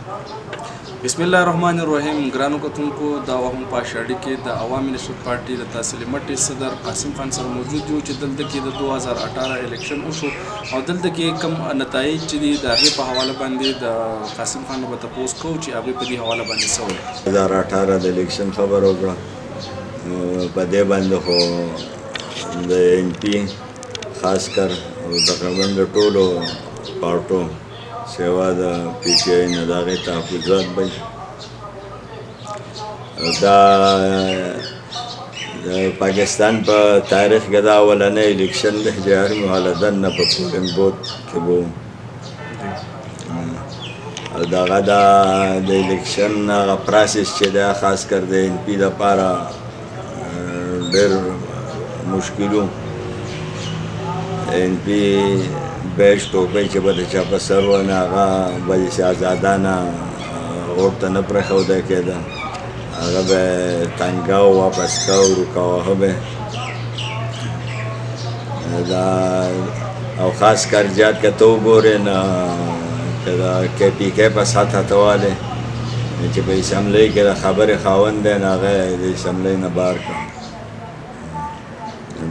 بسم الله الرحمن الرحیم. ګرانو کتونکو دا وهم په شاړي کې د عوامي نشرت پارټي د تحصیل مټي صدر قاسم خان سره موجود یو چې دلته کې د 2018 الیکشن وشو او دلته کې کم نتایج چې دي د هغې په حواله باندې د قاسم خان نه به تپوس کوو چې هغوی په دې حواله باندې څه وایي. 2018 د الیکشن خبر وکړه په دې باندې خو د ان پی خاص کر او تقریبا د ټولو پارټو سوا د پی ټی آی نه د هغې تحفظات به دا د پاکستان په تاریخ کې دا اولنی الیکشن دی چې هر مهالدن نه په پولنګ بوت کې به او دغه د الیکشن هغه پروسس چې دی خاص کر د ان پي دپاره ډېر مشکل و. ان پي بیچ ټوپۍ چې به د چا په سر و نه هغه به داسې ازادانه غوږ ته نه پرېښودی کېده، هغه به یې تنګاو واپس کاو روکاوه به او خاص کر زیات که ته وګورې نه که د کے پي کے په سطحه ته والې چې په اسمبلۍ کې د خبرې خاوند دی نو هغه یې د اسمبلۍ نه بار کړ.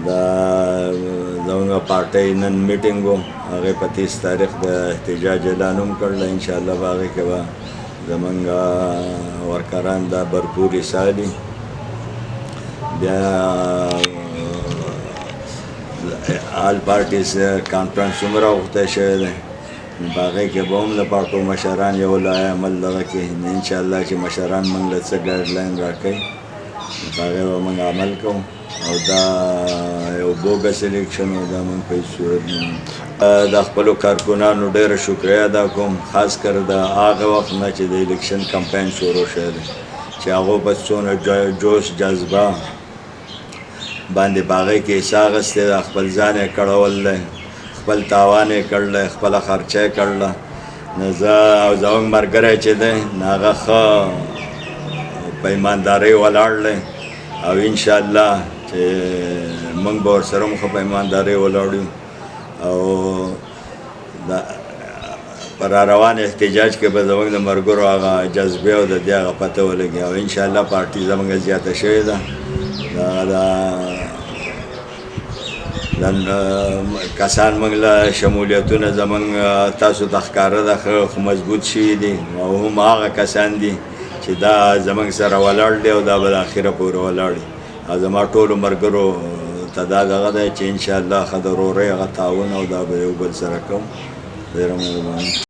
دا زموږ پارټۍ نن میټینګ و، هغې په 30 تاریخ د احتجاج اعلان هم کړی، انشاءالله په هغې کې به زموږ ورکران دا برپور حصالي. بیا آل پارټیز کانفرنس هم راغوښتی شوی دی، نو په هغې کې به هم د پارټو مشران یو لایحه عمل دغه کړي، انشاءالله چې مشران موږ له څه ګایډلاین راکوي په هغې به موږ عمل کوو. او دا یو بوګس الیکشن و، دا موږ په هېڅ صورت د خپلو کارکنانو ډېره شکریه ادا کوم، خاص کر د هغه وخت نه چې د الیکشن کمپاین شروع شوی دی چې هغو په څونه جوش جذبه باندې په هغې کې حصه اخیستې ده، خپل ځان یې کړول دی، خپل تاوان یې کړلی، خپله خرچه یې کړله. نو زه او زموږ ملګری چې دی نو هغه ښه په ایماندارۍ ولاړ دی او انشاءالله چې موږ به ورسره هم ښه په ایماندارۍ ولاړ یو او په را روان احتجاج کې به زموږ د ملګرو هغه جذبې او د دې هغه پته ولګي او انشاءالله پارټي زموږ زیاته شوې ده. کسان موږ له شمولیتونه زموږ تاسو ته ښکاره ده ښه مضبوط شوي دي او هم هغه کسان دي چې دا زموږ سره ولاړ دی او دا به د اخره پورې ولاړ دي او زما ټولو ملګرو ته دا دغه دی چې انشاءالله ښه د ورورۍ هغه تعاون او دا به یو بل سره کوو. ډېره مهرباني.